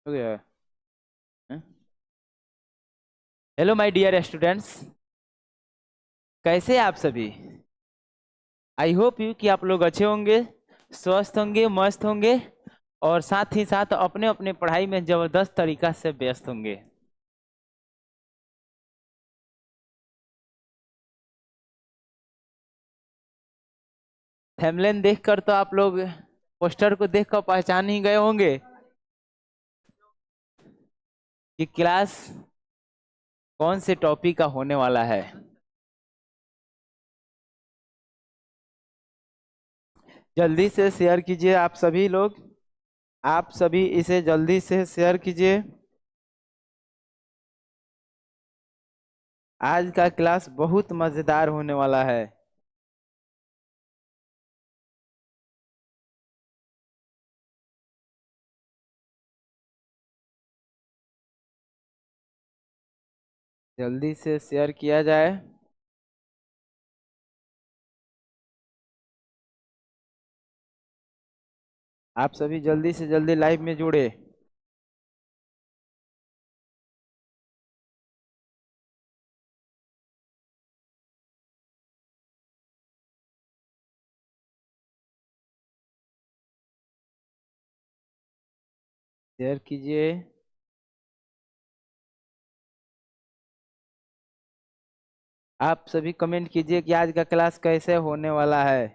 हो गया। Hello my dear students, कैसे हैं आप सभी। आई होप यू कि आप लोग अच्छे होंगे, स्वस्थ होंगे, मस्त होंगे और साथ ही साथ अपने अपने पढ़ाई में जबरदस्त तरीका से व्यस्त होंगे। थंबनेल देखकर तो आप लोग पोस्टर को देखकर पहचान ही गए होंगे कि क्लास कौन से टॉपिक का होने वाला है। जल्दी से शेयर कीजिए आप सभी लोग, आप सभी इसे जल्दी से शेयर कीजिए। आज का क्लास बहुत मजेदार होने वाला है। जल्दी से शेयर किया जाए। आप सभी जल्दी से जल्दी लाइव में जुड़े। शेयर कीजिए। आप सभी कमेंट कीजिए कि आज का क्लास कैसे होने वाला है।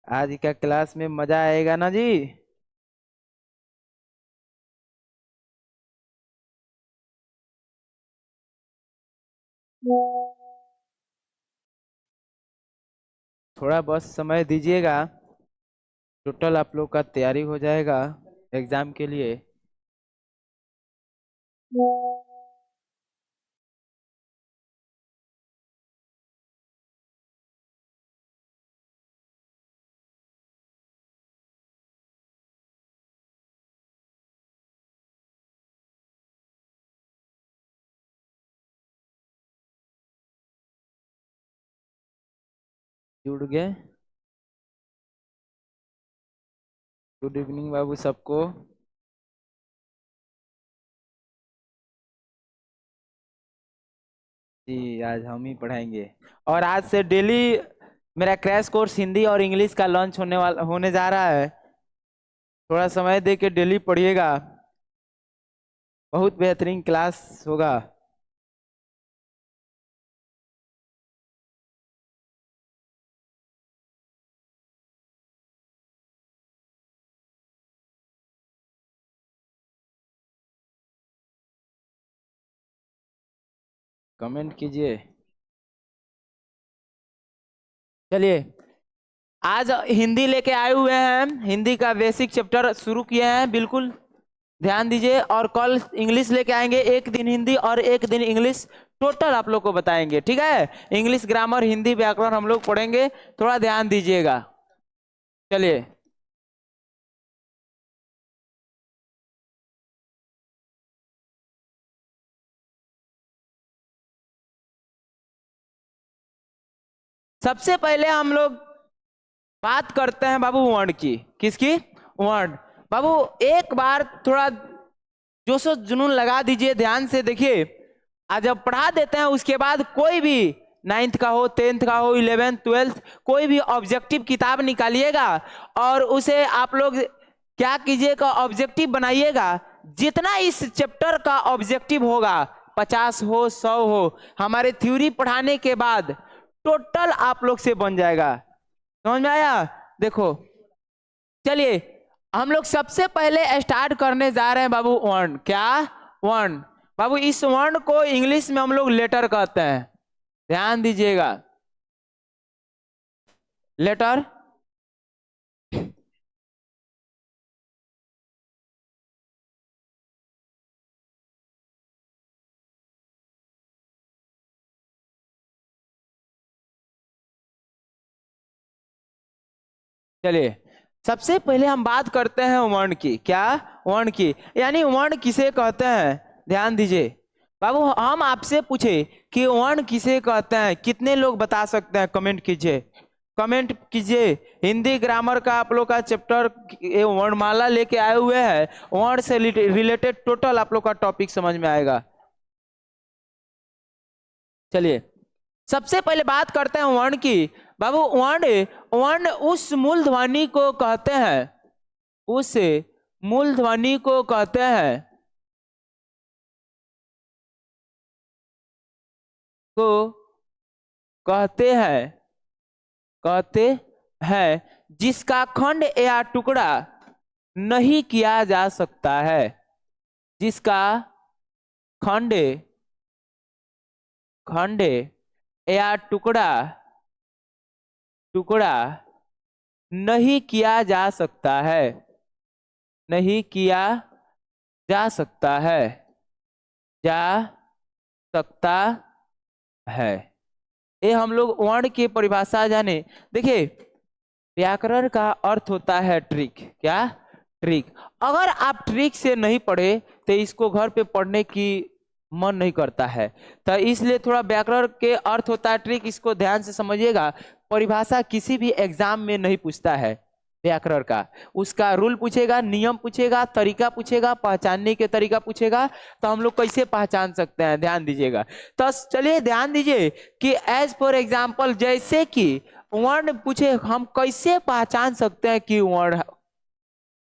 आज का क्लास में मजा आएगा ना जी। थोड़ा बस समय दीजिएगा, टोटल आप लोग का तैयारी हो जाएगा एग्जाम के लिए। जुड़ गए। गुड इवनिंग बाबू सबको। जी आज हम ही पढ़ाएंगे और आज से डेली मेरा क्रैश कोर्स हिंदी और इंग्लिश का लॉन्च होने जा रहा है। थोड़ा समय दे के डेली पढ़िएगा, बहुत बेहतरीन क्लास होगा। कमेंट कीजिए। चलिए आज हिंदी लेके आए हुए हैं, हिंदी का बेसिक चैप्टर शुरू किए हैं, बिल्कुल ध्यान दीजिए। और कल इंग्लिश लेके आएंगे, एक दिन हिंदी और एक दिन इंग्लिश, टोटल आप लोग को बताएंगे, ठीक है। इंग्लिश ग्रामर, हिंदी व्याकरण हम लोग पढ़ेंगे, थोड़ा ध्यान दीजिएगा। चलिए सबसे पहले हम लोग बात करते हैं बाबू वर्ण की। किसकी? वर्ण। बाबू एक बार थोड़ा जोशो जुनून लगा दीजिए, ध्यान से देखिए। आज जब पढ़ा देते हैं उसके बाद कोई भी 9th का हो, 10th का हो, 11th 12th कोई भी ऑब्जेक्टिव किताब निकालिएगा और उसे आप लोग क्या कीजिएगा, ऑब्जेक्टिव बनाइएगा। जितना इस चैप्टर का ऑब्जेक्टिव होगा, 50 हो 100 हो, हमारे थ्योरी पढ़ाने के बाद टोटल आप लोग से बन जाएगा। समझ में आया? देखो चलिए हम लोग सबसे पहले स्टार्ट करने जा रहे हैं बाबू वर्ण। क्या? वर्ण। बाबू इस वर्ण को इंग्लिश में हम लोग लेटर कहते हैं, ध्यान दीजिएगा। लेटर। चलिए सबसे पहले हम बात करते हैं वर्ण की। क्या? वर्ण की, यानी वर्ण किसे कहते हैं, ध्यान दीजिए। बाबू हम आपसे पूछे कि वर्ण किसे कहते हैं, कितने लोग बता सकते हैं? कमेंट कीजिए। कमेंट कीजिए। हिंदी ग्रामर का आप लोग का चैप्टर वर्णमाला लेके आए हुए हैं, वर्ण से रिलेटेड टोटल आप लोग का टॉपिक समझ में आएगा। चलिए सबसे पहले बात करते हैं वर्ण की। बाबू वर्ण वर्ण उस मूल ध्वनि को कहते हैं, उस मूल ध्वनि को कहते हैं को कहते हैं जिसका खंड या टुकड़ा नहीं किया जा सकता है, जिसका खंड या टुकड़ा नहीं किया जा सकता है, नहीं किया जा सकता है। ये हम लोग वर्ण की परिभाषा जाने। देखिए व्याकरण का अर्थ होता है ट्रिक। क्या? ट्रिक। अगर आप ट्रिक से नहीं पढ़े तो इसको घर पे पढ़ने की मन नहीं करता है, तो इसलिए थोड़ा व्याकरण के अर्थ होता है ट्रिक, इसको ध्यान से समझिएगा। परिभाषा किसी भी एग्जाम में नहीं पूछता है व्याकरण का, उसका रूल पूछेगा, नियम पूछेगा, तरीका पूछेगा, पहचानने के तरीका पूछेगा, तो हम लोग कैसे पहचान सकते हैं, ध्यान दीजिएगा। तो चलिए ध्यान दीजिए कि एज फॉर एग्जाम्पल जैसे कि वर्ण पूछे, हम कैसे पहचान सकते हैं कि वर्ण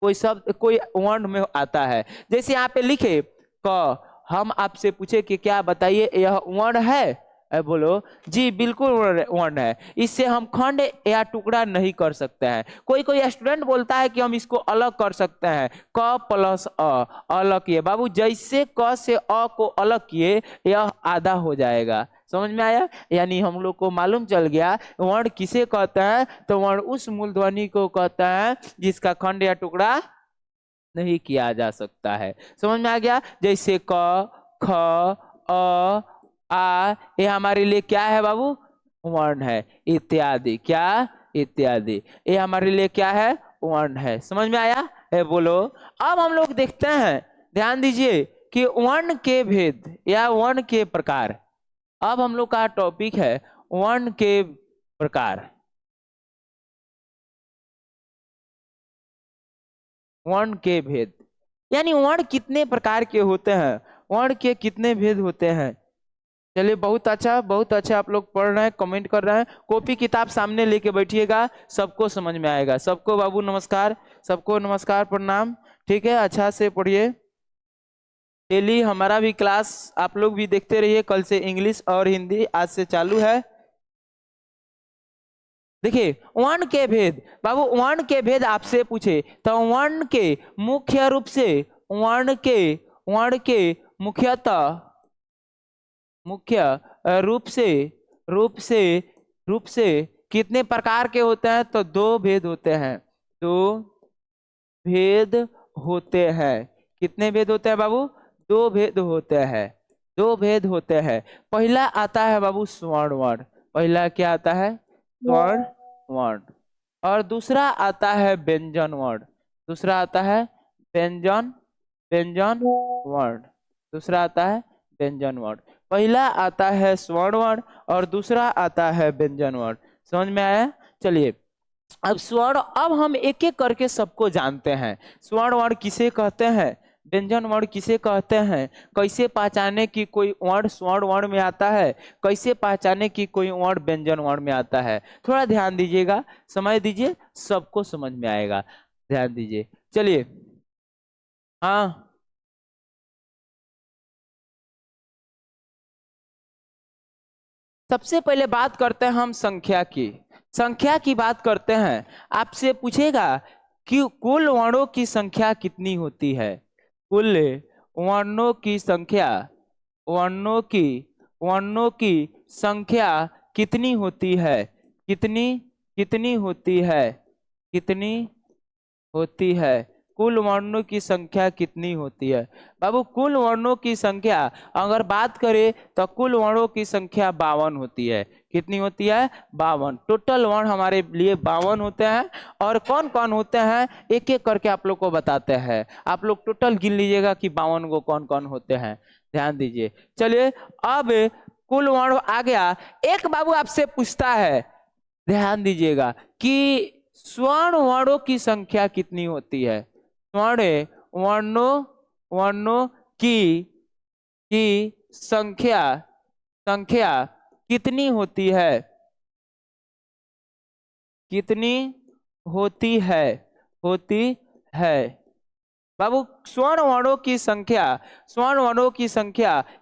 कोई शब्द कोई वर्ण में आता है। जैसे यहाँ पे लिखे क, हम आपसे पूछे कि क्या बताइए यह वर्ण है, बोलो जी बिल्कुल वर्ण है, इससे हम खंड या टुकड़ा नहीं कर सकते हैं। कोई स्टूडेंट बोलता है कि हम इसको अलग कर सकते हैं, क प्लस अ, अलग किए बाबू, जैसे क से अ को अलग किए यह आधा हो जाएगा। समझ में आया? यानी हम लोग को मालूम चल गया वर्ण किसे कहते हैं, तो वर्ण उस मूलध्वनि को कहते हैं जिसका खंड या टुकड़ा नहीं किया जा सकता है। समझ में आ गया? जैसे क, ख, अ, आ, ये हमारे लिए क्या है बाबू? वर्ण है। इत्यादि। क्या? इत्यादि। ये हमारे लिए क्या है? वर्ण है। समझ में आया? बोलो। अब हम लोग देखते हैं, ध्यान दीजिए कि वर्ण के भेद या वर्ण के प्रकार। अब हम लोग का टॉपिक है वर्ण के प्रकार। वर्ण के भेद यानी वर्ण कितने प्रकार के होते हैं, वर्ण के कितने भेद होते हैं। चलिए बहुत अच्छा आप लोग पढ़ रहे हैं, कमेंट कर रहे हैं। कॉपी किताब सामने लेके बैठिएगा, सबको समझ में आएगा। सबको बाबू नमस्कार, सबको नमस्कार प्रणाम। ठीक है, अच्छा से पढ़िए। डेली हमारा भी क्लास आप लोग भी देखते रहिए। कल से इंग्लिश और हिंदी आज से चालू है। देखिए वर्ण के भेद बाबू, वर्ण के भेद आपसे पूछे तो वर्ण के मुख्य रूप से वर्ण के मुख्यतः मुख्य रूप से कितने प्रकार के होते हैं, तो दो भेद होते हैं। दो भेद होते हैं। कितने भेद होते हैं बाबू? दो भेद होते हैं। दो भेद होते हैं। पहला आता है बाबू स्वर्ण वर्ण। पहला क्या आता है? स्वर्ण वर्ण। और दूसरा आता है व्यंजन वर्ण। दूसरा आता है व्यंजन वर्ण। दूसरा आता है व्यंजन वर्ण। पहला आता है स्वर्ण वर्ण और दूसरा आता है व्यंजन वर्ण। समझ में आया? चलिए अब स्वर्ण, अब हम एक एक करके सबको जानते हैं। स्वर्ण वर्ण किसे कहते हैं, व्यंजन वर्ण किसे कहते हैं, कैसे पहचाने कि कोई वर्ण स्वर्ण वर्ण में आता है, कैसे पहचाने कि कोई वर्ण व्यंजन वर्ण में आता है। थोड़ा ध्यान दीजिएगा, समय दीजिए, सबको समझ में आएगा। ध्यान दीजिए। चलिए हाँ सबसे पहले बात करते हैं हम संख्या की। संख्या की बात करते हैं। आपसे पूछेगा कि कुल वर्णों की संख्या कितनी होती है। कुल वर्णों की संख्या, वर्णों की संख्या कितनी होती है, कितनी होती है, कुल वर्णों की संख्या कितनी होती है। बाबू कुल वर्णों की संख्या अगर बात करें तो कुल वर्णों की संख्या 52 होती है। कितनी होती है? 52। टोटल वर्ण हमारे लिए 52 होते हैं। और कौन कौन होते हैं एक एक करके आप लोग को बताते हैं। आप लोग टोटल गिन लीजिएगा कि 52 को कौन कौन होते हैं। ध्यान दीजिए। चलिए अब कुल वर्ण आ गया। एक बाबू आपसे पूछता है ध्यान दीजिएगा कि स्वर्ण वर्णों की संख्या कितनी होती है। स्वर्ण वर्णों वर्णों की संख्या संख्या कितनी होती है, कितनी होती है बाबू। स्वर्ण वर्णों की संख्या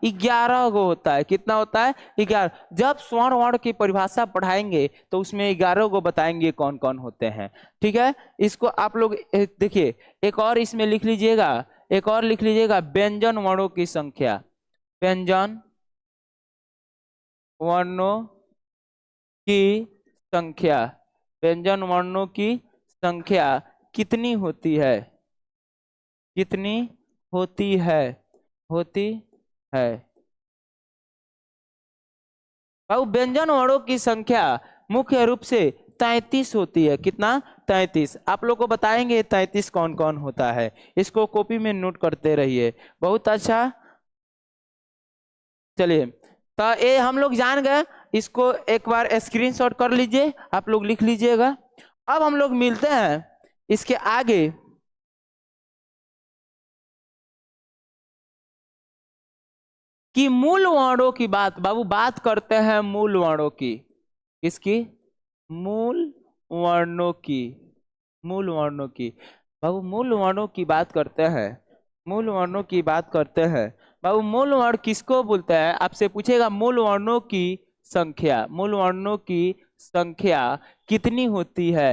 11 गो होता है। कितना होता है? 11। जब स्वर्ण वर्ण की परिभाषा पढ़ाएंगे तो उसमें 11 गो बताएंगे कौन कौन होते हैं। ठीक है, इसको आप लोग देखिए, एक और इसमें लिख लीजिएगा, एक और लिख लीजिएगा, व्यंजन वर्णों की संख्या। व्यंजन वर्णों की संख्या, व्यंजन वर्णों की संख्या कितनी होती है, कितनी होती है, होती है बाबू। व्यंजन वर्णों की संख्या मुख्य रूप से 33 होती है। कितना? 33। आप लोग को बताएंगे 33 कौन कौन होता है, इसको कॉपी में नोट करते रहिए। बहुत अच्छा, चलिए तो ये हम लोग जान गए। इसको एक बार स्क्रीनशॉट कर लीजिए, आप लोग लिख लीजिएगा। अब हम लोग मिलते हैं इसके आगे। कि मूल वर्णों की बात बाबू, बात करते हैं मूल वर्णों की। किसकी? मूल वर्णों की, मूल वर्णों की बाबू। मूल वर्णों की बात करते हैं, मूल वर्णों की बात करते हैं बाबू। मूल वर्ण किसको बोलते हैं? आपसे पूछेगा मूल वर्णों की संख्या, मूल वर्णों की संख्या कितनी होती है,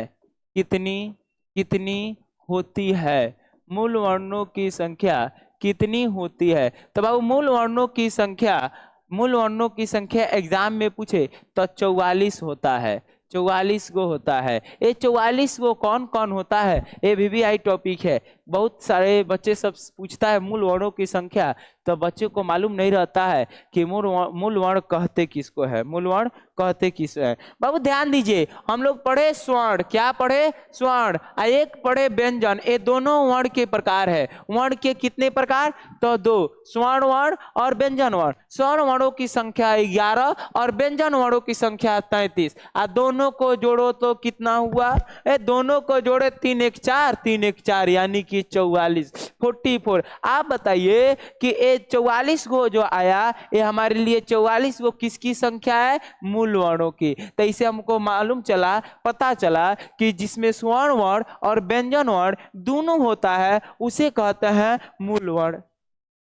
कितनी कितनी होती है, मूल वर्णों की संख्या कितनी होती है। तो बाबू मूल वर्णों की संख्या, मूल वर्णों की संख्या एग्जाम में पूछे तो 44 होता है, 44 गो होता है। ये 44 गो कौन कौन होता है, ये VVI टॉपिक है। बहुत सारे बच्चे सब पूछता है मूल वर्णों की संख्या, तो बच्चों को मालूम नहीं रहता है कि मूल वर्ण कहते किसको है, मूल वर्ण कहते किस है। बाबू ध्यान दीजिए, हम लोग पढ़े स्वर्ण, क्या पढ़े? स्वर्ण। एक पढ़े व्यंजन। ये दोनों वर्ण के प्रकार है। वर्ण के कितने प्रकार? तो 2, स्वर्ण वर्ण और व्यंजन वर्ण। स्वर्ण वर्णों की संख्या 11 और व्यंजन वर्णों की संख्या 33। दोनों को जोड़ो तो कितना हुआ? दोनों को जोड़े 3 1 4, 3 1 4 यानी कि 44, 44। आप बताइए कि ये 44 गो जो आया, ये हमारे लिए 44 गो किसकी संख्या है? मूल वर्णों की। तो इसे हमको मालूम चला, पता चला कि जिसमें स्वर्ण वर्ण और व्यंजन वर्ण दोनों होता है उसे कहते हैं मूल वर्ण।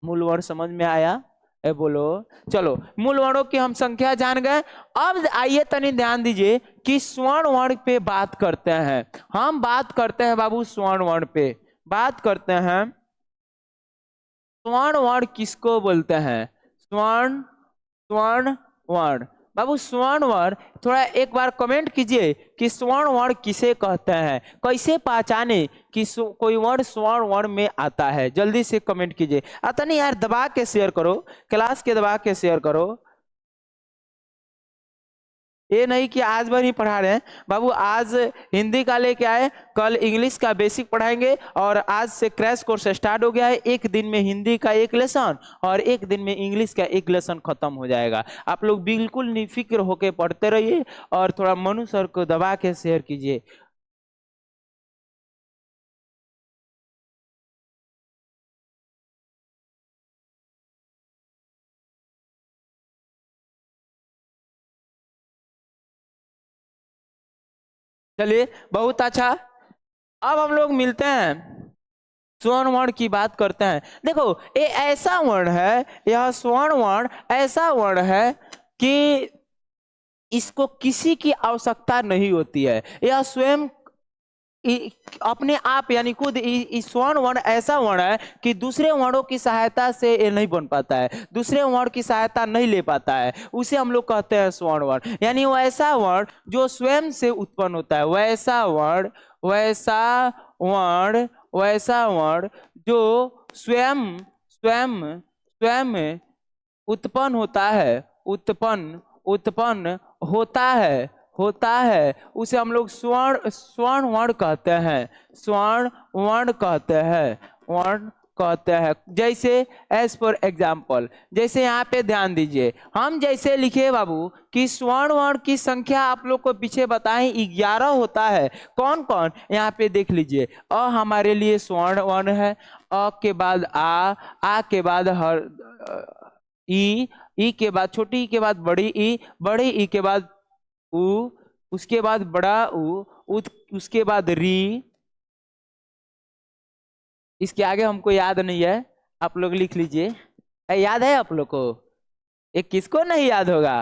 मूल वर्ण समझ में आया? बोलो। चलो, मूल वर्णों की हम संख्या जान गए। अब आइए तनी ध्यान दीजिए कि स्वर्ण वर्ण पे बात करते हैं। हम बात करते हैं बाबू स्वर्ण वर्ण पे, बात करते हैं। स्वर्ण वर्ण किसको बोलते हैं? स्वर्ण स्वर्ण वर्ण बाबू। स्वर्ण वर्ण थोड़ा एक बार कमेंट कीजिए कि स्वर्ण वर्ण किसे कहते हैं, कैसे पहचाने कि कोई वर्ण स्वर्ण वर्ण में आता है। जल्दी से कमेंट कीजिए। आता नहीं यार, दबा के शेयर करो, क्लास के दबा के शेयर करो। ये नहीं कि आज भर ही पढ़ा रहे हैं बाबू। आज हिंदी का लेके आए, कल इंग्लिश का बेसिक पढ़ाएंगे और आज से क्रैश कोर्स स्टार्ट हो गया है। एक दिन में हिंदी का एक लेसन और एक दिन में इंग्लिश का एक लेसन खत्म हो जाएगा। आप लोग बिल्कुल निफिक्र होके पढ़ते रहिए और थोड़ा मनु सर को दबा के शेयर कीजिए। चलिए, बहुत अच्छा। अब हम लोग मिलते हैं, स्वर्ण वर्ण की बात करते हैं। देखो, ये ऐसा वर्ण है, यह स्वर्ण वर्ण ऐसा वर्ण है कि इसको किसी की आवश्यकता नहीं होती है। यह स्वयं अपने आप यानी खुद स्वर्ण वर्ण ऐसा वर्ण है कि दूसरे वर्णों की सहायता से ये नहीं बन पाता है, दूसरे वर्ण की सहायता नहीं ले पाता है। उसे हम लोग कहते हैं स्वर्ण वर्ण। यानी वो ऐसा वर्ण जो स्वयं से उत्पन्न होता है, वैसा वर्ण, वैसा वर्ण, वैसा वर्ण जो स्वयं स्वयं स्वयं उत्पन्न होता है, उत्पन्न उत्पन्न होता है। उसे हम लोग स्वर्ण स्वर्ण वर्ण कहते हैं, स्वर्ण वर्ण कहते हैं, वर्ण कहते हैं। जैसे एज फॉर एग्जाम्पल, जैसे यहाँ पे ध्यान दीजिए, हम जैसे लिखे बाबू कि स्वर्ण वर्ण की संख्या आप लोग को पीछे बताएं 11 होता है। कौन कौन, यहाँ पे देख लीजिए, अ हमारे लिए स्वर्ण वर्ण है, अ के बाद आ के बाद हर ई के बाद छोटी ई के बाद बड़ी ई, बड़ी ई के बाद उ, उसके बाद बड़ा उ, उसके बाद री। इसके आगे हमको याद नहीं है, आप लोग लिख लीजिए। याद है आप लोग को? ये किसको नहीं याद होगा?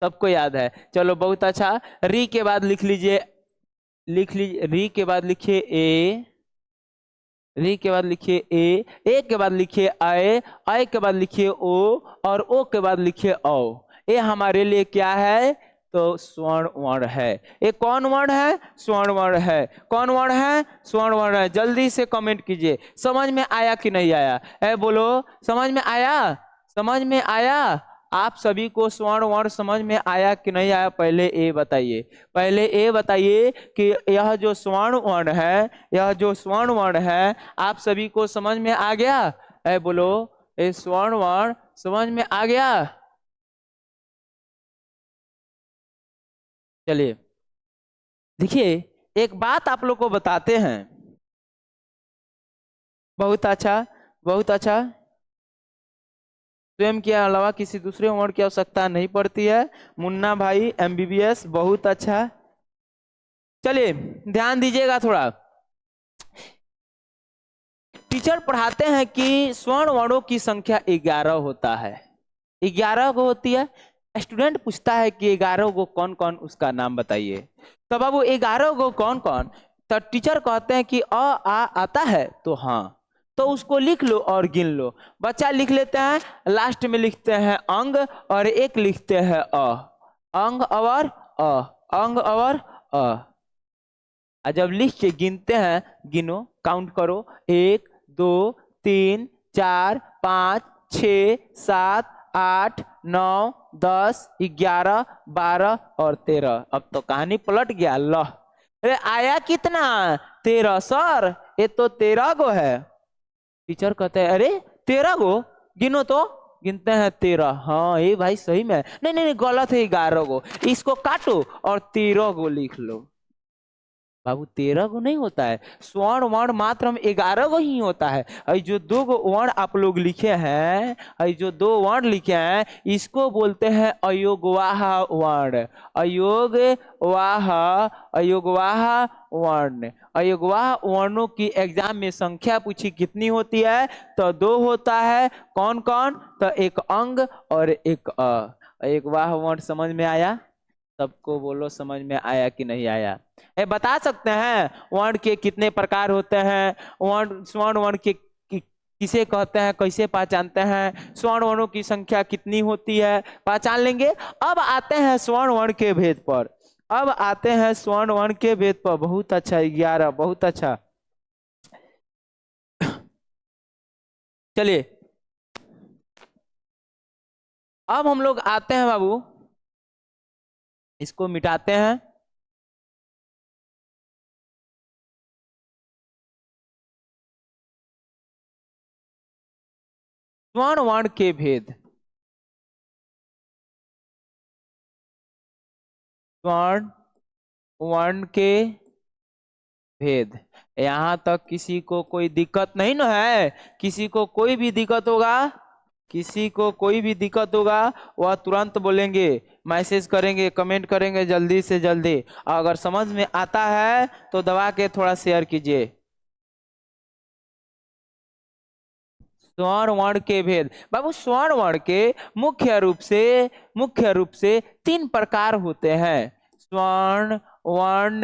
सबको याद है। चलो बहुत अच्छा। री के बाद लिख लीजिए, री के बाद लिखिए ए, री के बाद लिखिए ए के बाद लिखिए आय के बाद लिखिए ओ, और ओ के बाद लिखिए औ। ये हमारे लिए क्या है? तो स्वर्ण वर्ण है। ये कौन वर्ण है? स्वर्ण वर्ण है। कौन वर्ण है? स्वर्ण वर्ण है। जल्दी से कमेंट कीजिए, समझ में आया कि नहीं आया? बोलो, समझ में आया? समझ में आया? आप सभी को स्वर्ण वर्ण समझ में आया कि नहीं आया? पहले ए बताइए, पहले ए बताइए कि यह जो स्वर्ण वर्ण है, यह जो स्वर्ण वर्ण है, आप सभी को समझ में आ गया? बोलो, ये स्वर्ण वर्ण समझ में आ गया? चलिए देखिए, एक बात आप लोग को बताते हैं। बहुत अच्छा, बहुत अच्छा। स्वयं के अलावा किसी दूसरे वर्ण की आवश्यकता नहीं पड़ती है। मुन्ना भाई एमबीबीएस, बहुत अच्छा। चलिए ध्यान दीजिएगा थोड़ा। टीचर पढ़ाते हैं कि स्वर्ण वर्णों की संख्या 11 होता है, 11 को होती है। स्टूडेंट पूछता है कि 11 को कौन कौन, उसका नाम बताइए। तो बाबू 11 को कौन कौन, तो टीचर कहते हैं कि आ आता है तो हाँ, तो उसको लिख लो और गिन लो। बच्चा लिख लेते हैं, लास्ट में लिखते हैं अंग, और एक लिखते हैं अंग और अंग और जब लिख के गिनते हैं, गिनो, काउंट करो, 1 2 3 4 5 6 7 8 9 10 11 12 और 13। अब तो कहानी पलट गया। लो, अरे आया कितना? 13 सर, ये तो 13 गो है। टीचर कहते हैं अरे 13 गो, गिनो तो। गिनते हैं 13। हाँ ये भाई सही में, नहीं नहीं नहीं गलत है, 11 गो। इसको काटो और 13 गो लिख लो। बाबू 13 गो नहीं होता है, स्वर्ण वर्ण मात्र हम 11 गो ही होता है। अरे जो 2 गो वर्ण आप लोग लिखे हैं, अरे जो 2 वर्ण लिखे हैं, इसको बोलते हैं अयोगवाह वर्ण। अयोगवाह, अयोगवाह वर्ण। अयोगवाह वर्णों की एग्जाम में संख्या पूछी कितनी होती है, तो 2 होता है। कौन कौन? तो एक अंग और एक अयोगवाह वर्ण। समझ में आया? सबको बोलो समझ में आया कि नहीं आया? बता सकते हैं वर्ण के कितने प्रकार होते हैं? वर्ण, स्वर्ण वर्ण के किसे कहते हैं, कैसे पहचानते हैं? स्वर्ण वर्णों की संख्या कितनी होती है, पहचान लेंगे। अब आते हैं स्वर्ण वर्ण के भेद पर, अब आते हैं स्वर्ण वर्ण के भेद पर। बहुत अच्छा, 11, बहुत अच्छा। चलिए अब हम लोग आते हैं बाबू, इसको मिटाते हैं। स्वर्ण वर्ण के भेद, स्वर्ण वर्ण के भेद। यहां तक किसी को कोई दिक्कत नहीं ना है? किसी को कोई भी दिक्कत होगा, किसी को कोई भी दिक्कत होगा, वह तुरंत बोलेंगे, मैसेज करेंगे, कमेंट करेंगे जल्दी से जल्दी। अगर समझ में आता है तो दबा के थोड़ा शेयर कीजिए। स्वर्ण वर्ण के भेद बाबू, स्वर्ण वर्ण के मुख्य रूप से 3 प्रकार होते हैं। स्वर्ण वर्ण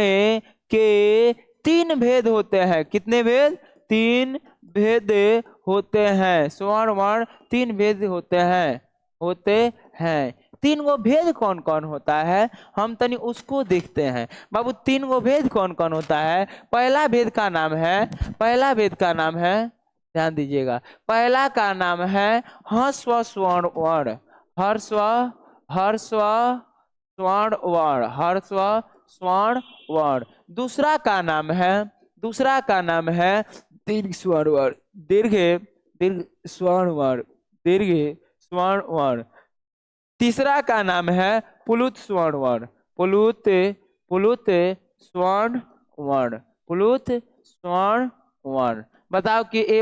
के 3 भेद होते हैं। कितने भेद? 3 भेद होते हैं। स्वर्ण वर्ण 3 भेद होते हैं, होते हैं। 3 गो भेद कौन कौन होता है, हम तनी उसको देखते हैं। बाबू 3 गो भेद कौन कौन होता है? पहला भेद का नाम है, पहला भेद का नाम है, ध्यान दीजिएगा, पहला का नाम है ह्रस्व स्वर्ण वर्ण। ह्रस्व, ह्रस्व स्वर्ण वर्ण, ह्रस्व स्वर्ण वर्ण। दूसरा का नाम है, दूसरा का नाम है दीर्घ स्वर्ण वर्ण, दीर्घ स्वर्ण वर्ण, दीर्घ स्वर्ण वर्ण। तीसरा का नाम है पुलुत स्वर्ण वर्ण, पुलुत पुलुत स्वर्ण वर्ण, पुलुत स्वर्ण वर्ण। बताओ कि ये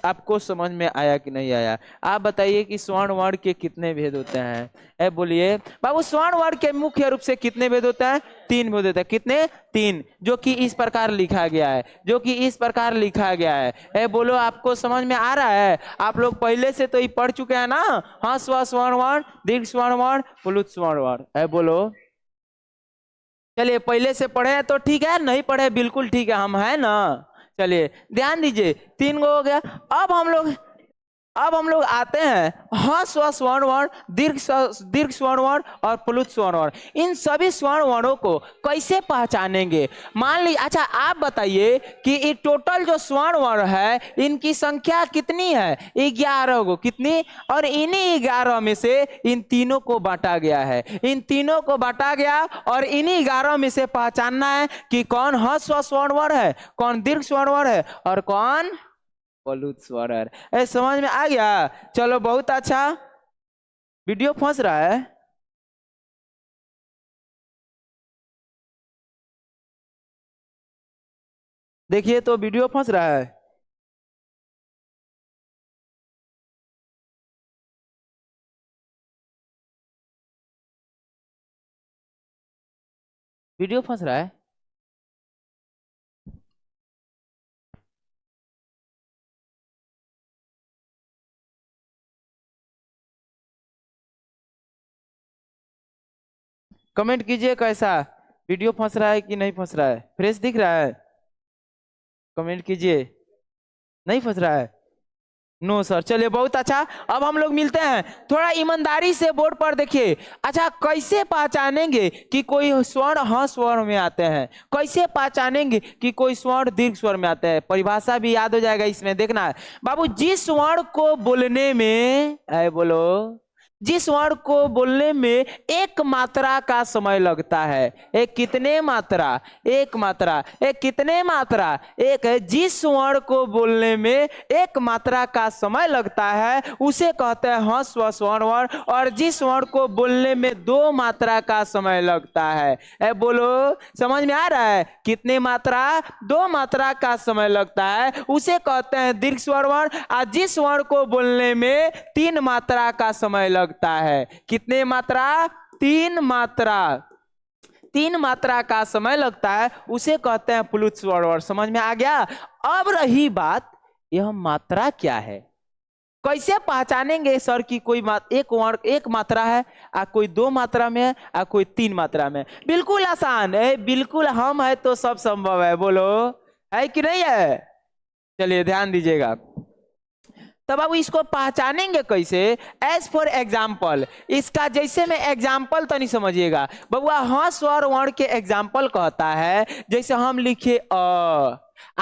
आपको समझ में आया कि नहीं आया? आप बताइए कि स्वर्ण वर्ण के कितने भेद होते हैं? ए बोलिए बाबू, स्वर्ण वर्ण के मुख्य रूप से कितने भेद होते हैं? 3 भेद होते हैं। कितने? 3, जो कि इस प्रकार लिखा गया है, जो कि इस प्रकार लिखा गया है। ए बोलो, आपको समझ में आ रहा है? आप लोग पहले से तो ये पढ़ चुके हैं ना? हाँ, स्वर्ण वर्ण, दीर्घ स्वर्ण वर्ण, पुलुत स्वर्ण वर्ण। ए बोलो, चलिए पहले से पढ़े हैं तो ठीक है, नहीं पढ़े बिल्कुल ठीक है, हम है ना। चलिए ध्यान दीजिए, 3 गो हो गया। अब हम लोग आते हैं ह्रस्व स्वर्ण वर्ण, दीर्घ स्वर्ण वर्ण और प्लुत स्वर्ण वर्ण। इन सभी स्वर्ण वर्णों को कैसे पहचानेंगे? मान ली, अच्छा आप बताइए कि ये टोटल जो स्वर्ण वर्ण है इनकी संख्या कितनी है? 11 को। कितनी? और इन्हीं 11 में से इन तीनों को बांटा गया है, इन तीनों को बांटा गया और इन्हीं 11 में से पहचानना है कि कौन ह्रस्व स्वर्ण वर्ण है, कौन दीर्घ स्वर्ण वर्ण है और कौन प्लुत स्वर्ण। ए समझ में आ गया? चलो बहुत अच्छा। वीडियो फंस रहा है? देखिए तो वीडियो फंस रहा है। वीडियो फंस रहा है। कमेंट कीजिए कैसा, वीडियो फंस रहा है कि नहीं फंस रहा है? फ्रेश दिख रहा है? कमेंट कीजिए। नहीं फंस रहा है? No sir. चलिए बहुत अच्छा। अब हम लोग मिलते हैं, थोड़ा ईमानदारी से बोर्ड पर देखिए। अच्छा, कैसे पहचानेंगे कि कोई स्वर्ण ह्रस्व स्वर्ण में आते हैं? कैसे पहचानेंगे कि कोई स्वर्ण दीर्घ स्वर्ण में आते हैं? परिभाषा भी याद हो जाएगा इसमें, देखना है बाबू। जिस स्वर्ण को बोलने में, बोलो, जिस वर्ण को बोलने में एक मात्रा का समय लगता है। एक कितने मात्रा? एक मात्रा। एक कितने मात्रा? एक है। जिस वर्ण को बोलने में एक मात्रा का समय लगता है उसे कहते हैं ह्रस्व स्वर्ण वर्ण। और जिस वर्ण को बोलने में 2 मात्रा का समय लगता है, बोलो समझ में आ रहा है? कितने मात्रा? 2 मात्रा का समय लगता है, उसे कहते हैं दीर्घ स्वर्ण वर्ण। और जिस वर्ण को बोलने में 3 मात्रा का समय लगता है, कितने मात्रा? 3 मात्रा। 3 मात्रा का समय लगता है, उसे कहते हैं प्लुत स्वर्ण वर्ण। समझ में आ गया? अब रही बात, यह मात्रा क्या है? कैसे पहचानेंगे सर कि कोई एक मात्रा है, कोई 2 मात्रा में है, कोई 3 मात्रा में? बिल्कुल आसान है, बिल्कुल। हम है तो सब संभव है। बोलो, है कि नहीं है? चलिए ध्यान दीजिएगा। तब अब इसको पहचानेंगे कैसे? एज फॉर एग्जाम्पल, इसका जैसे मैं एग्जाम्पल तो नहीं समझिएगा बबुआ। ह्रस्व और वर्ण के एग्जाम्पल कहता है, जैसे हम लिखे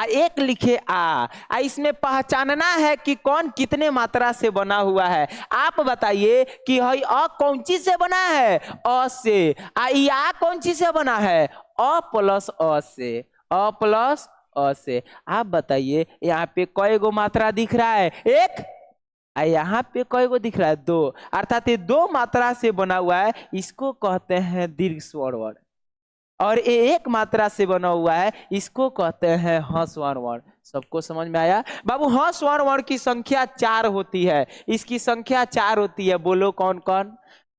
एक लिखे आ, इसमें पहचानना है कि कौन कितने मात्रा से बना हुआ है। आप बताइए कि हई कौन चीज से बना है? अ से। आ कौन चीज से बना है? अ प्लस अ से, अ प्लस अ से। आप बताइए यहाँ पे कई गो मात्रा दिख रहा है? एक। यहाँ पे कई गो दिख रहा है? 2। अर्थात ये 2 मात्रा से बना हुआ है, इसको कहते हैं दीर्घ स्वर्ण वर्ण। और ये 1 मात्रा से बना हुआ है, इसको कहते हैं ह्रस्व वर्ण। सबको समझ में आया? बाबू ह्रस्व वर्ण की संख्या 4 होती है, इसकी संख्या 4 होती है। बोलो कौन कौन?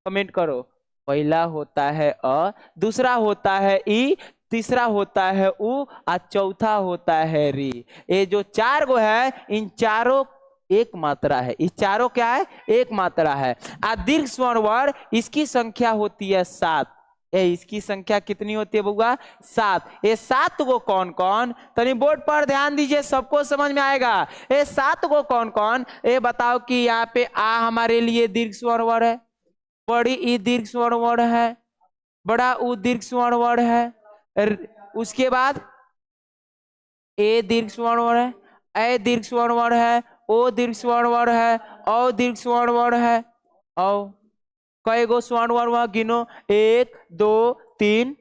कमेंट करो। पहला होता है अ, दूसरा होता है ई, तीसरा होता है उ, और चौथा होता है री। ये जो 4 गो है, इन चारों एक मात्रा है। इस चारों क्या है? एक मात्रा है। दीर्घ स्वर्ण वर्ण, इसकी संख्या होती है 7। इसकी संख्या कितनी होती है बउआ? 7। ये 7 गो कौन कौन? तनी बोर्ड पर ध्यान दीजिए, सबको समझ में आएगा। ये 7 गो कौन कौन? ये बताओ कि यहाँ पे आ हमारे लिए दीर्घ स्वर्ण वर्ण है, बड़ी ई दीर्घ स्वर्ण वर्ण है, बड़ा उ दीर्घ स्वर्ण वर्ण है। उसके बाद ए दीर्घ स्वर्ण वर्ण है, ए दीर्घ स्वर्ण वर्ण है, ओ दीर्घ स्वर्ण वर्ण है, औ दीर्घ स्वर्ण वर्ण है। औ कई गो स्वर्ण वर्ण हुआ? गिनो। 1 2 3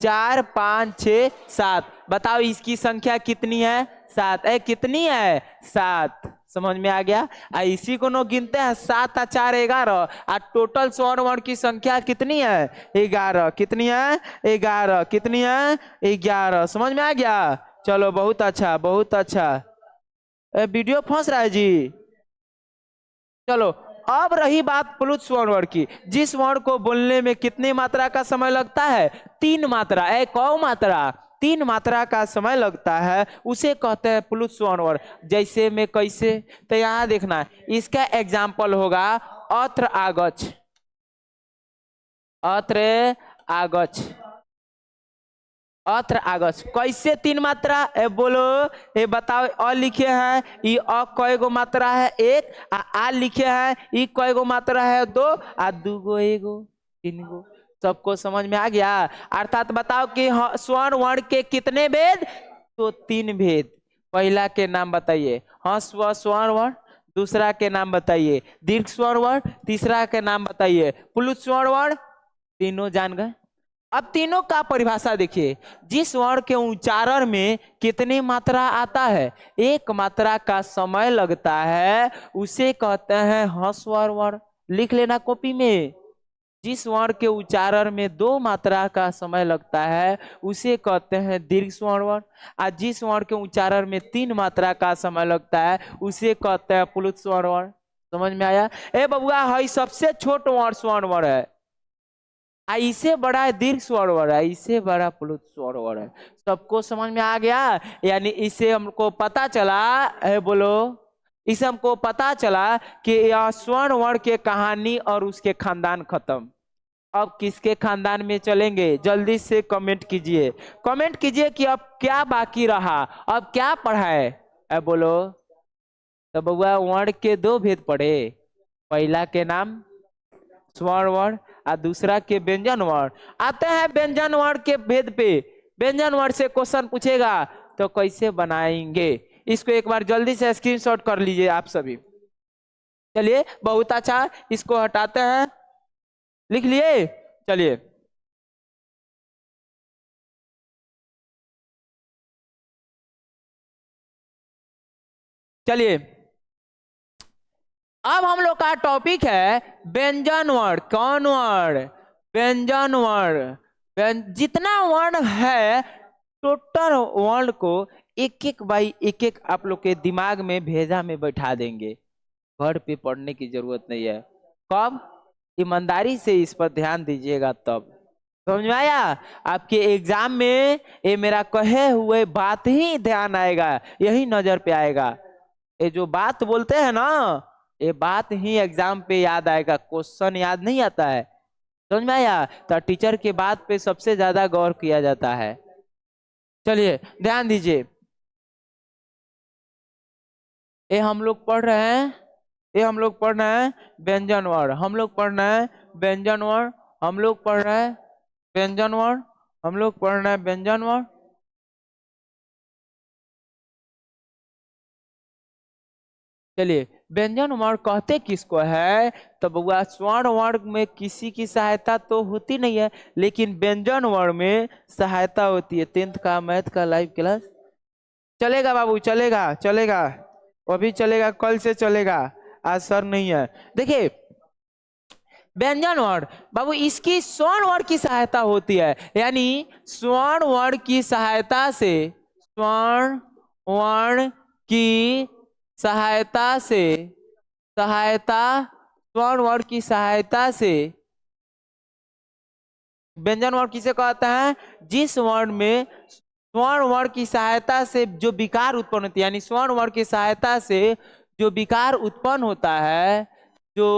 4 5 6 7। बताओ इसकी संख्या कितनी है? 7। कितनी है? 7। समझ में आ गया? इसी को नो गिनते हैं 7 और 4 11। टोटल स्वर्ण वर्ण की संख्या कितनी है? 11। कितनी है? 11। कितनी है? 11। समझ में आ गया? चलो बहुत अच्छा, बहुत अच्छा। वीडियो फंस रहा है जी। चलो अब रही बात प्लुत स्वर्ण वर्ण की। जिस वर्ण को बोलने में कितनी मात्रा का समय लगता है? 3 मात्रा। कौ मात्रा? 3 मात्रा का समय लगता है, उसे कहते हैं प्लुत स्वर्ण वर्ण। जैसे में कैसे? तो यहां देखना, इसका एग्जाम्पल होगा अत्र आगछ। अत्र आगछ। अत्र आगछ कैसे 3 मात्रा? बोलो, ये बताओ। अ लिखे हैं, ये अ कय गो मात्रा है? 1। आ लिखे हैं, ये कय गो मात्रा है? 2। 2 गो, 1 गो, 3 गो। सबको समझ में आ गया? अर्थात बताओ कि स्वर्ण वर्ण के कितने भेद? तो 3 भेद। पहला के नाम बताइए। ह्रस्व स्वर्ण वर्ण। दूसरा के नाम बताइए दीर्घ स्वर्ण वर्ण। तीसरा के नाम बताइए प्लुत स्वर्ण वर्ण। तीनों जान गए? अब तीनों का परिभाषा देखिए। जिस वर्ण के उच्चारण में कितनी मात्रा आता है, 1 मात्रा का समय लगता है, उसे कहते हैं ह्रस्व वर्ण। लिख लेना कॉपी में। जिस वर्ण के उच्चारण में 2 मात्रा का समय लगता है, उसे कहते हैं दीर्घ स्वर्ण वर्ण। और जिस वर्ण के उच्चारण में 3 मात्रा का समय लगता है, उसे कहते हैं प्लुत स्वर्ण वर्ण। समझ में आया? बबुआ, हई सबसे छोट वर्ण स्वर्ण वर्ण है। इससे बड़ा है दीर्घ स्वर्ण वर्ण है, इससे बड़ा प्लुत स्वर्ण वर्ण है। सबको समझ में आ गया? यानी इससे हमको पता चला बोलो, इससे हमको पता चला कि यह स्वर्ण वर्ण के कहानी और उसके खानदान खत्म। अब किसके खानदान में चलेंगे? जल्दी से कमेंट कीजिए। कमेंट कीजिए कि अब क्या बाकी रहा, अब क्या पढ़ा है बोलो। तो बउआ वर्ण के 2 भेद पढ़े। पहला के नाम स्वर्ण वर्ण और दूसरा के व्यंजन वर्ण। आते हैं व्यंजन वर्ण के भेद पे। व्यंजन वर्ण से क्वेश्चन पूछेगा तो कैसे बनाएंगे, इसको एक बार जल्दी से स्क्रीनशॉट कर लीजिए आप सभी। चलिए बहुत अच्छा, इसको हटाते हैं। लिख लिए? चलिए चलिए, अब हम लोग का टॉपिक है व्यंजन वर्ण। कौन वर्ण? व्यंजन वर्ण। जितना वर्ण है, टोटल वर्ण को एक एक बाई एक एक आप लोग के दिमाग में भेजा में बैठा देंगे। घर पे पढ़ने की जरूरत नहीं है। कब? ईमानदारी से इस पर ध्यान दीजिएगा तब। समझ में आया? आपके एग्जाम में ये मेरा कहे हुए बात ही ध्यान आएगा, यही नजर पे आएगा। ये जो बात बोलते हैं ना, ये बात ही एग्जाम पे याद आएगा, क्वेश्चन याद नहीं आता है। समझ में आया? तो टीचर के बात पे सबसे ज्यादा गौर किया जाता है। चलिए ध्यान दीजिए। ये हम लोग पढ़ रहे हैं, ये हम लोग पढ़ रहे हैं व्यंजन वर्ण। हम लोग पढ़ रहे हैं व्यंजन वर्ण। हम लोग पढ़ रहे हैं व्यंजन वर्ण। हम लोग पढ़ रहे हैं व्यंजन वर्ण। चलिए, व्यंजन वर्ण कहते किसको है? तो बउआ स्वर्ण वर्ण में किसी की सहायता तो होती नहीं है, लेकिन व्यंजन वर्ण में सहायता होती है। 10th का मैथ का लाइव क्लास चलेगा बाबू, चलेगा चलेगा, अभी चलेगा, कल से चलेगा, आज सर नहीं है। देखिए व्यंजन वर्ण बाबू, इसकी स्वर्ण वर्ण की सहायता होती है। यानी स्वर्ण वर्ण की सहायता से, स्वर्ण वर्ण की सहायता से, सहायता स्वर्ण वर्ण की सहायता से व्यंजन वर्ण किसे कहते हैं? जिस वर्ण में स्वर्ण वर्ण की सहायता से जो विकार उत्पन्न होती है, यानी स्वर्ण वर्ण की सहायता से जो विकार उत्पन्न होता है, जो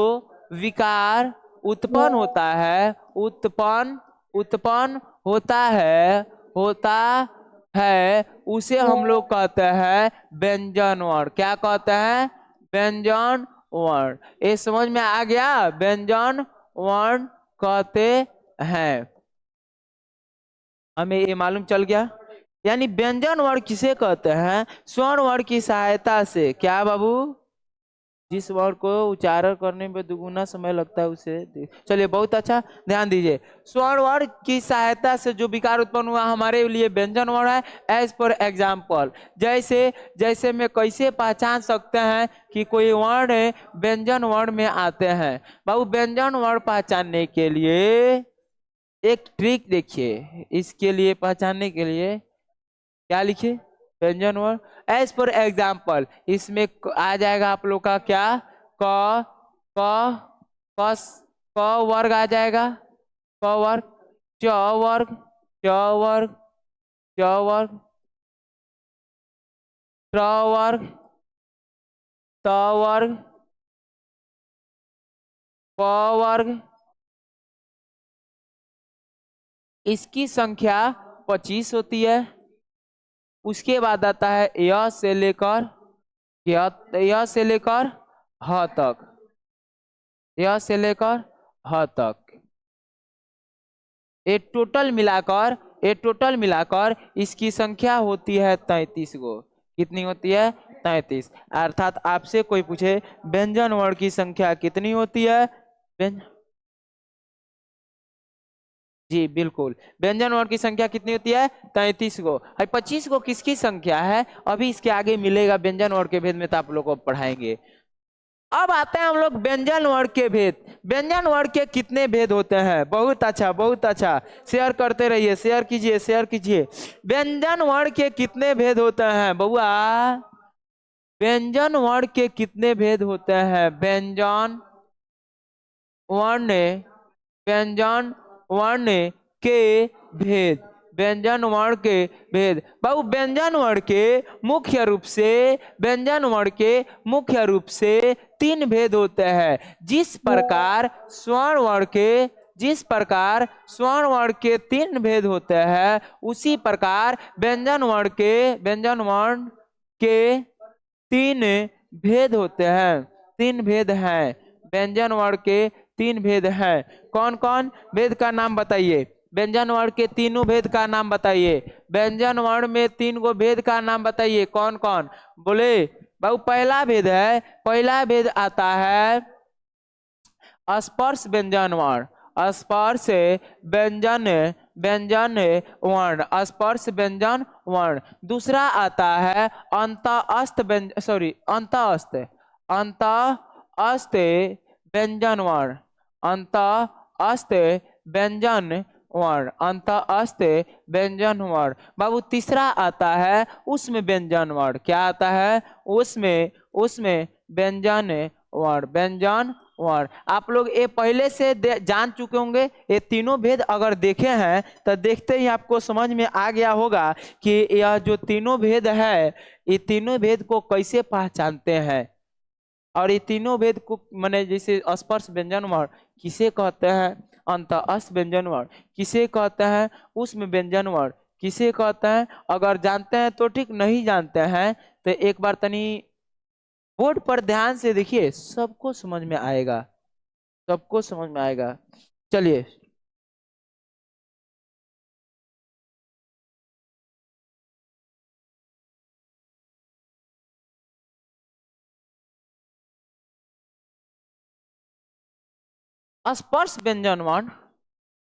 विकार उत्पन्न होता है, उत्पन्न उत्पन्न होता है, उसे हम लोग कहते हैं व्यंजन वर्ण। क्या कहते हैं? व्यंजन वर्ण। ये समझ में आ गया? व्यंजन वर्ण कहते हैं, हमें ये मालूम चल गया। यानी व्यंजन वर्ण किसे कहते हैं? स्वर्ण वर्ण की सहायता से। क्या बाबू? जिस वर्ण को उच्चारण करने में दुगुना समय लगता है उसे चलिए बहुत अच्छा ध्यान दीजिए। स्वर्ण वर्ण की सहायता से जो विकार उत्पन्न हुआ हमारे लिए व्यंजन वर्ण है। एज पर एग्जाम्पल, जैसे जैसे में कैसे पहचान सकते हैं कि कोई वर्ण व्यंजन वर्ण में आते हैं। बाबू व्यंजन वर्ण पहचानने के लिए एक ट्रिक देखिए, इसके लिए पहचानने के लिए क्या लिखे, व्यंजन वर्ण। एज पर एग्जाम्पल इसमें आ जाएगा आप लोग का क्या, क क कस क वर्ग आ जाएगा, क वर्ग, च वर्ग, च वर्ग, च वर्ग, त्र वर्ग, त वर्ग, प वर्ग। इसकी संख्या 25 होती है। उसके बाद आता है य से लेकर य से लेकर ह तक, य से लेकर ह तक। ये टोटल मिलाकर इसकी संख्या होती है 33 गो। कितनी होती है, 33। अर्थात आपसे कोई पूछे व्यंजन वर्ण की संख्या कितनी होती है, जी बिल्कुल, व्यंजन वर्ण की संख्या कितनी होती है, 33 गो। 25 गो किसकी संख्या है, अभी इसके आगे मिलेगा व्यंजन वर्ण के भेद में, तो आप लोग को पढ़ाएंगे। अब आते हैं हम लोग व्यंजन वर्ण के भेद। व्यंजन वर्ण के कितने भेद होते हैं, बहुत अच्छा बहुत अच्छा, शेयर करते रहिए, शेयर कीजिए शेयर कीजिए। व्यंजन वर्ण के कितने भेद होते हैं बउआ, व्यंजन वर्ण के कितने भेद होते हैं, व्यंजन वर्ण, व्यंजन वर्ण के भेद, व्यंजन वर्ण के भेद। बाबू व्यंजन वर्ण के मुख्य रूप से, व्यंजन वर्ण के मुख्य रूप से 3 भेद होते हैं। जिस प्रकार स्वर्ण वर्ण के, जिस प्रकार स्वर्ण वर्ण के 3 भेद होते हैं, उसी प्रकार व्यंजन वर्ण के, व्यंजन वर्ण के 3 भेद होते हैं। 3 भेद हैं, व्यंजन वर्ण के 3 भेद हैं। कौन कौन भेद का नाम बताइए, व्यंजन वर्ण के तीनों भेद का नाम बताइए, व्यंजन वर्ण में 3 गो भेद का नाम बताइए, कौन कौन बोले। बाबू पहला भेद है, पहला भेद आता है स्पर्श व्यंजन वर्ण, स्पर्श व्यंजन, व्यंजन वर्ण, स्पर्श व्यंजन वर्ण। दूसरा आता है अंतःस्थ व्यंजन, सॉरी अंतःस्थ, अंतःस्थ व्यंजन वर्ण, अंतःस्थ व्यंजन वर्ण, अंतःस्थ व्यंजन वर्ण। बाबू तीसरा आता है उसमें व्यंजन वर्ण, क्या आता है उसमें, उसमें व्यंजन वर्ण, व्यंजन वर्ण। आप लोग ये पहले से जान चुके होंगे, ये तीनों भेद अगर देखे हैं तो देखते ही आपको समझ में आ गया होगा कि यह जो तीनों भेद है, ये तीनों भेद को कैसे पहचानते हैं। और ये तीनों भेद को माने जैसे स्पर्श व्यंजन वर्ण किसे कहते हैं, अंतःस्थ व्यंजन वर्ण किसे कहते हैं, उसमें व्यंजन वर्ण किसे कहते हैं। अगर जानते हैं तो ठीक, नहीं जानते हैं तो एक बार तनी बोर्ड पर ध्यान से देखिए, सबको समझ में आएगा, सबको समझ में आएगा। चलिए स्पर्श व्यंजन वर्ण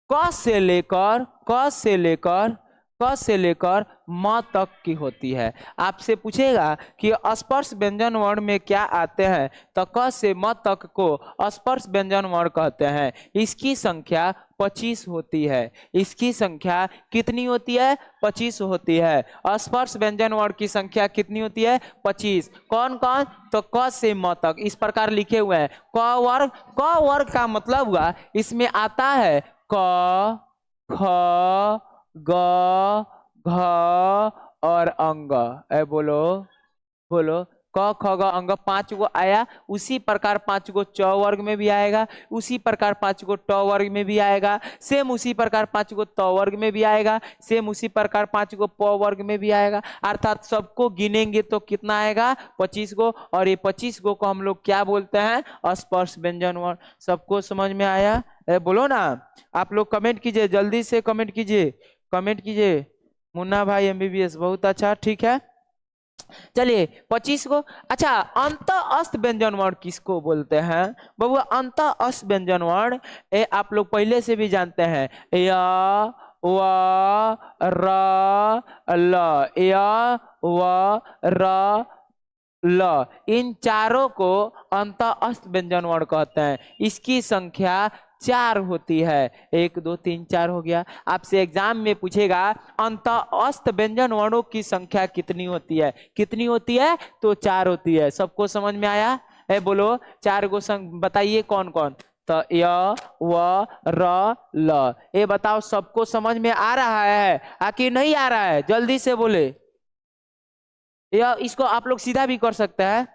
क से लेकर, क से लेकर, क से लेकर म तक की होती है। आपसे पूछेगा कि स्पर्श व्यंजन वर्ण में क्या आते हैं, तो क से म तक को स्पर्श व्यंजन वर्ण कहते हैं। इसकी संख्या 25 होती है। इसकी संख्या कितनी होती है, 25 होती है। स्पर्श व्यंजन वर्ण की संख्या कितनी होती है, 25। कौन कौन, तो क से म तक इस प्रकार लिखे हुए हैं। क वर्ग, क वर्ग का मतलब हुआ इसमें आता है क, ख, ग, घ और अंग। ए बोलो, बोलो, क ख ग अंग 5 गो आया। उसी प्रकार 5 गो च वर्ग में भी आएगा, उसी प्रकार 5 गो ट वर्ग में भी आएगा, सेम उसी प्रकार 5 गो त वर्ग में भी आएगा, सेम उसी प्रकार 5 गो प वर्ग में भी आएगा। अर्थात सबको गिनेंगे तो कितना आएगा, 25 गो। और ये 25 गो को हम लोग क्या बोलते हैं, स्पर्श व्यंजन वर्ण। सबको समझ में आया, बोलो ना। आप लोग कमेंट कीजिए, जल्दी से कमेंट कीजिए, कमेंट कीजिए। मुन्ना भाई MBBS बहुत अच्छा, ठीक है। चलिए 25 को। अच्छा, अंत अस्त व्यंजन वर्ण किसको बोलते हैं बाबू? अंत अस्त व्यंजन वर्ण ये आप लोग पहले से भी जानते हैं, या व र ल, या व र ल, इन चारों को अंत अस्त व्यंजन वर्ण कहते हैं। इसकी संख्या 4 होती है। 1 2 3 4 हो गया। आपसे एग्जाम में पूछेगा अंत अस्त व्यंजन वर्णों की संख्या कितनी होती है? कितनी होती है? तो 4 होती है। सबको समझ में आया है? बोलो 4 को बताइए कौन कौन? तो य व र ल, ये बताओ सबको समझ में आ रहा है कि नहीं आ रहा है? जल्दी से बोले। या इसको आप लोग सीधा भी कर सकते हैं,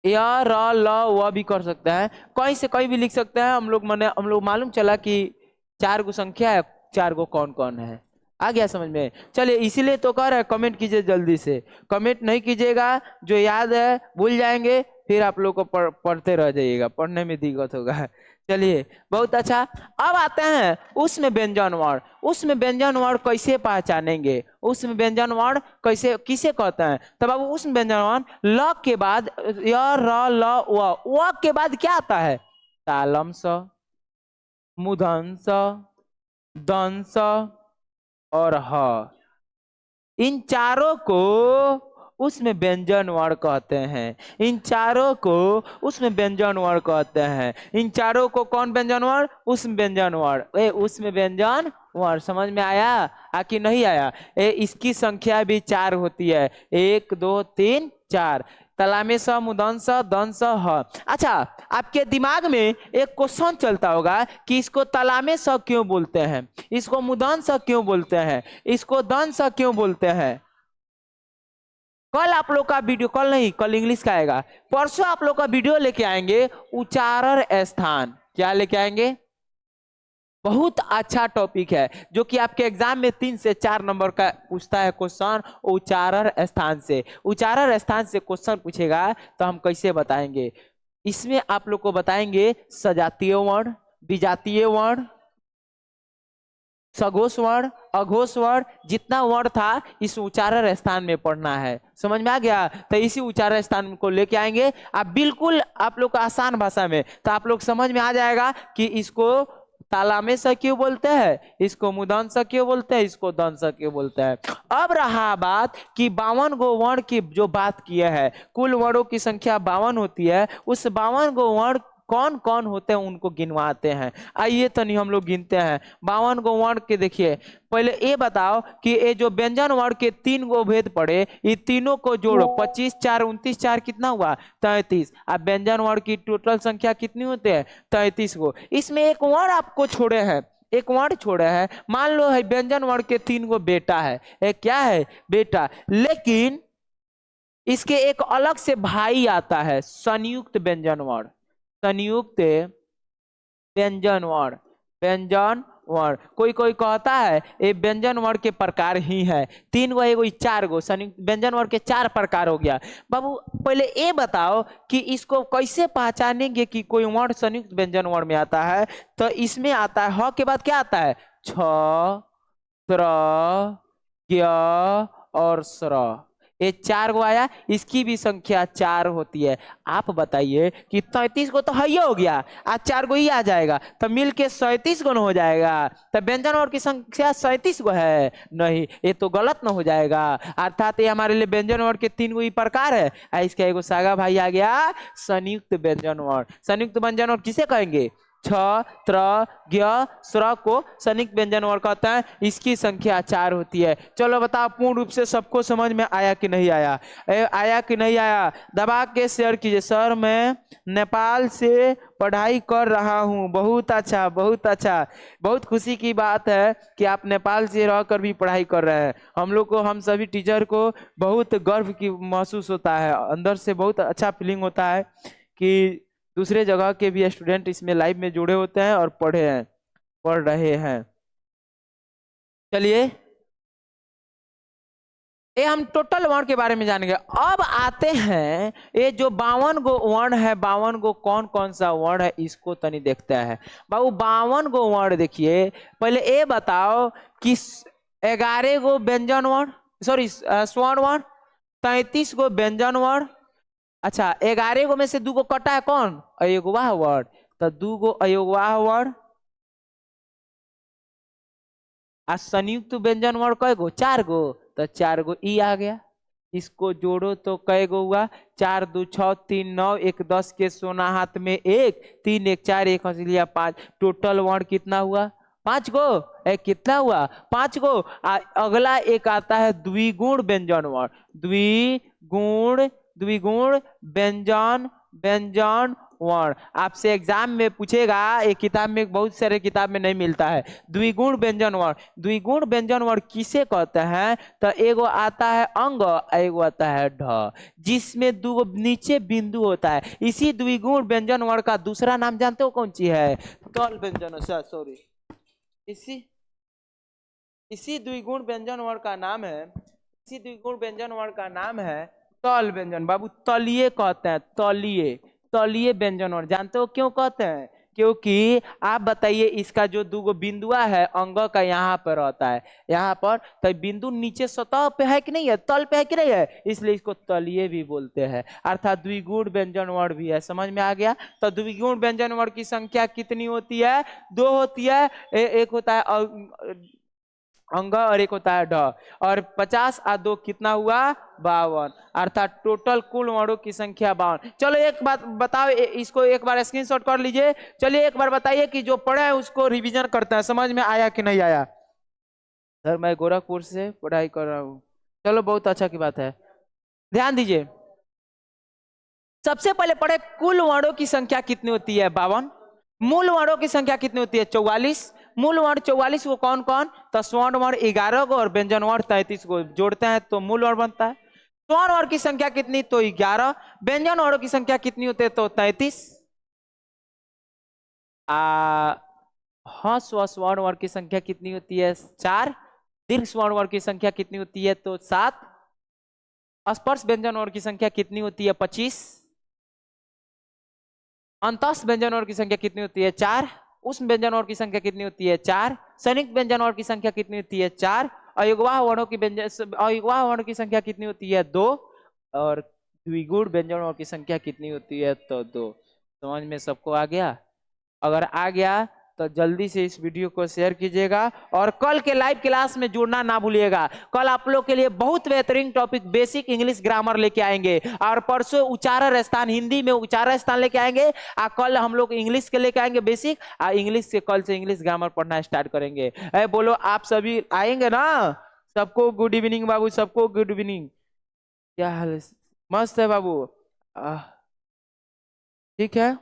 या र ल व भी कर सकते हैं, कहीं से कहीं भी लिख सकते हैं। हम लोग मालूम चला कि 4 को संख्या है, 4 को कौन कौन है। आ गया समझ में? चलिए इसीलिए तो कह रहे हैं कमेंट कीजिए जल्दी से। कमेंट नहीं कीजिएगा, जो याद है भूल जाएंगे, फिर आप लोग को पढ़ते रह जाइएगा, पढ़ने में दिक्कत होगा। चलिए बहुत अच्छा। अब आते हैं उसमें व्यंजन वर्ण। उसमें व्यंजन वर्ण कैसे पहचानेंगे? उसमें व्यंजन वर्ण कैसे किसे कहते हैं? तो बाबू उसमें व्यंजन वर्ण ल के बाद य र ल व के बाद क्या आता है? तालम स, मूर्धन्य स, दंड स और ह। इन चारों को उसमें व्यंजन वर्ण कहते हैं। इन चारों को उसमें व्यंजन वर्ण कहते हैं। इन चारों को कौन व्यंजन वर्ण? उसमें व्यंजन वर्ण। उसमें व्यंजन वर्ण समझ में आया कि नहीं आया? इसकी संख्या भी 4 होती है। 1 2 3 4। तलामे स, मूर्धन्य स, दंड स, ह। अच्छा, आपके दिमाग में एक क्वेश्चन चलता होगा कि इसको तलामे स क्यों बोलते हैं, इसको मूर्धन्य स क्यों बोलते हैं, इसको दंड स क्यों बोलते हैं? कल आप लोग का वीडियो, कल नहीं, कल इंग्लिश का आएगा, परसों आप लोग का वीडियो लेके आएंगे उच्चारण स्थान। क्या लेके आएंगे? बहुत अच्छा टॉपिक है जो कि आपके एग्जाम में 3 से 4 नंबर का पूछता है क्वेश्चन। उच्चारण स्थान से, उच्चारण स्थान से क्वेश्चन पूछेगा तो हम कैसे बताएंगे? इसमें आप लोग को बताएंगे सजातीय वर्ण, विजातीय वर्ण, सघोष वर्ण, अघोष वर्ण, जितना वर्ण था इस उच्चारण स्थान में पढ़ना है। समझ में आ गया? तो इसी उच्चारण स्थान को लेके आएंगे आप, बिल्कुल आप लोग का आसान भाषा में, तो आप लोग समझ में आ जाएगा कि इसको तालामे स क्यों बोलते हैं, इसको मूर्धन्य स क्यों बोलते हैं, इसको दंड स क्यों बोलते हैं। अब रहा बात कि 52 गो वर्ण की जो बात किए हैं, कुल वर्णों की संख्या 52 होती है। उस 52 गो वर्ण कौन कौन होते हैं उनको गिनवाते हैं। आइए तनी हम लोग गिनते हैं 52 गो वर्ण के। देखिए पहले ये बताओ कि ये जो व्यंजन वर्ण के 3 गो भेद पड़े, ये तीनों को जोड़ो। 25 4 29 4 कितना हुआ? 33। अब व्यंजन वर्ण की टोटल संख्या कितनी होती है? 33 गो। इसमें एक वर्ण आपको छोड़े हैं, एक वर्ण छोड़े हैं। मान लो है व्यंजन वर्ण के 3 गो बेटा है, एक क्या है? बेटा। लेकिन इसके एक अलग से भाई आता है, संयुक्त व्यंजन वर्ण। संयुक्त व्यंजन वर्ण, व्यंजन वर्ण। कोई कोई कहता है ये व्यंजन वर्ण के प्रकार ही है। 3 गो, एगो 4 गो, संयुक्त व्यंजन वर्ण के 4 प्रकार हो गया। बाबू पहले ये बताओ कि इसको कैसे पहचानेंगे कि कोई वर्ण संयुक्त व्यंजन वर्ण में आता है? तो इसमें आता है ह के बाद क्या आता है? छ, त्र, ज्ञ और स्र। ये 4 गो आया, इसकी भी संख्या 4 होती है। आप बताइए कि 33 गो तो है ही हो गया, आज 4 गो ही आ जाएगा तो मिल के 37 गो न हो जाएगा। तो व्यंजन वर्ण की संख्या 37 गो है? नहीं, ये तो गलत न हो जाएगा। अर्थात ये हमारे लिए व्यंजन वर्ण के 3 गो ही प्रकार है। इसका एगो सागा भाई आ गया संयुक्त व्यंजन वर्ण। संयुक्त व्यंजन वर्ण किसे कहेंगे? छ, त्र, ज्ञ, स्र को संयुक्त व्यंजन वर्ण कहते हैं। इसकी संख्या 4 होती है। चलो बताओ पूर्ण रूप से सबको समझ में आया कि नहीं आया? आया कि नहीं आया? दबा के शेयर कीजिए। सर मैं नेपाल से पढ़ाई कर रहा हूँ। बहुत अच्छा, बहुत अच्छा। बहुत खुशी की बात है कि आप नेपाल से रहकर भी पढ़ाई कर रहे हैं। हम लोग को, हम सभी टीचर को बहुत गर्व की महसूस होता है, अंदर से बहुत अच्छा फीलिंग होता है कि दूसरे जगह के भी स्टूडेंट इसमें लाइव में जुड़े होते हैं और पढ़ रहे हैं। चलिए ये हम टोटल वर्ण के बारे में जानेंगे। अब आते हैं ये जो 52 गो वर्ण है, 52 गो कौन कौन सा वर्ण है इसको तनी देखते हैं। बाबू 52 गो वर्ण देखिए। पहले ये बताओ कि 11 गो व्यंजन वर्ण, सॉरी स्वर्ण वर्ण, 33 गो व्यंजन वर्ण। अच्छा 11 गो में से 2 गो कटा है कौन, अयोगवाह वर्ण, तो 2 गो अयोगवाह वर्ण। आ संयुक्त व्यंजन वर्ण कय गो, 4 गो, तो 4 गो ई आ गया। इसको जोड़ो तो कै गो हुआ, 4 2 6 3 9, 1 10 के सोना हाथ में 1, 3 1 4, 1 हंस लिया 5, टोटल वर्ण कितना हुआ, 5 गो। कितना हुआ, 5 गो। अगला एक आता है द्विगुण व्यंजन वर्ण, द्विगुण, द्विगुण व्यंजन, व्यंजन वर्ण। आपसे एग्जाम में पूछेगा, एक किताब में, बहुत सारे किताब में नहीं मिलता है, द्विगुण व्यंजन वर्ण। द्विगुण व्यंजन वर्ण किसे कहते हैं, तो एगो आता है अंग, एगो आता है ढ, जिसमें 2 गो नीचे बिंदु होता है। इसी द्विगुण व्यंजन वर्ण का दूसरा नाम जानते हो कौन सी है, तल व्यंजन, सॉरी, इसी इसी द्विगुण व्यंजन वर्ण का नाम है, इसी द्विगुण व्यंजन वर्ण का नाम है तल व्यंजन। बाबू तलिए कहते हैं, तलिए, तलिए व्यंजन वर्ण। जानते हो क्यों कहते हैं, क्योंकि आप बताइए इसका जो 2 गो बिंदुआ है अंग का यहाँ पर रहता है, यहाँ पर, तो बिंदु नीचे सतह पे है कि नहीं है, तल पे है कि नहीं है, इसलिए इसको तलिए भी बोलते हैं, अर्थात द्विगुण व्यंजन वर्ण भी है। समझ में आ गया। तो द्विगुण व्यंजन वर्ण की संख्या कितनी होती है, 2 होती है। एक होता है अंग और एक होता है ढ, और 50 और 2 कितना हुआ, 52, अर्थात टोटल कुल वर्णों की संख्या 52। चलो एक बात बताओ, इसको एक बार स्क्रीनशॉट कर लीजिए। चलिए एक बार बताइए कि जो पढ़े हैं उसको रिवीजन करते हैं, समझ में आया कि नहीं आया। सर मैं गोरखपुर से पढ़ाई कर रहा हूँ। चलो बहुत अच्छा की बात है, ध्यान दीजिए। सबसे पहले पढ़े कुल वर्णों की संख्या कितनी होती है, 52। मूल वर्णों की संख्या कितनी होती है, 44। मूल वर्ण 44 वो कौन कौन, तो स्वर्ण वर्ण 11 गो और व्यंजन वर्ण 33 गो, जोड़ते हैं तो मूल वर्ण बनता है। स्वर्ण वर्ण की संख्या कितनी, तो 11। व्यंजन वर्ण की संख्या कितनी होती है, तो 33। हाँ स्वर्ण वर्ण की संख्या कितनी होती है, 4। दीर्घ स्वर्ण वर्ण की संख्या कितनी होती है, तो 7। स्पर्श व्यंजन वर्ण की संख्या कितनी होती है, 25। अंतस्थ व्यंजन वर्ण की संख्या कितनी होती है, 4। उष्म व्यंजन वर्ण की संख्या कितनी होती है, 4। संयुक्त व्यंजन वर्ण की संख्या कितनी होती है, 4। अयुग्वाह वर्णों की व्यंजन, अयुग्वाह वर्ण की संख्या कितनी होती है, 2। और द्विगुण व्यंजन वर्ण की संख्या कितनी होती है, तो 2। समझ में सबको आ गया। अगर आ गया तो जल्दी से इस वीडियो को शेयर कीजिएगा, और कल के लाइव क्लास में जुड़ना ना भूलिएगा। कल आप लोग के लिए बहुत बेहतरीन टॉपिक बेसिक इंग्लिश ग्रामर लेके आएंगे, और परसों उच्चारण स्थान, हिंदी में उच्चारण स्थान लेके आएंगे। कल हम लोग इंग्लिश के लेके आएंगे बेसिक, इंग्लिश से कल से इंग्लिश ग्रामर पढ़ना स्टार्ट करेंगे। बोलो आप सभी आएंगे ना। सबको गुड इवनिंग बाबू, सबको गुड इवनिंग। क्या हाल है, मस्त है बाबू। ठीक है,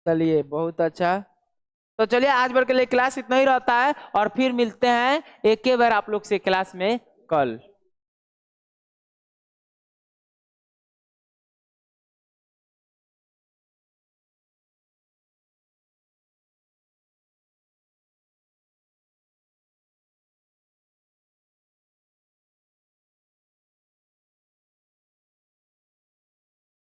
चलिए बहुत अच्छा। तो चलिए आज भर के लिए क्लास इतना ही रहता है, और फिर मिलते हैं एक के बार आप लोग से क्लास में कल।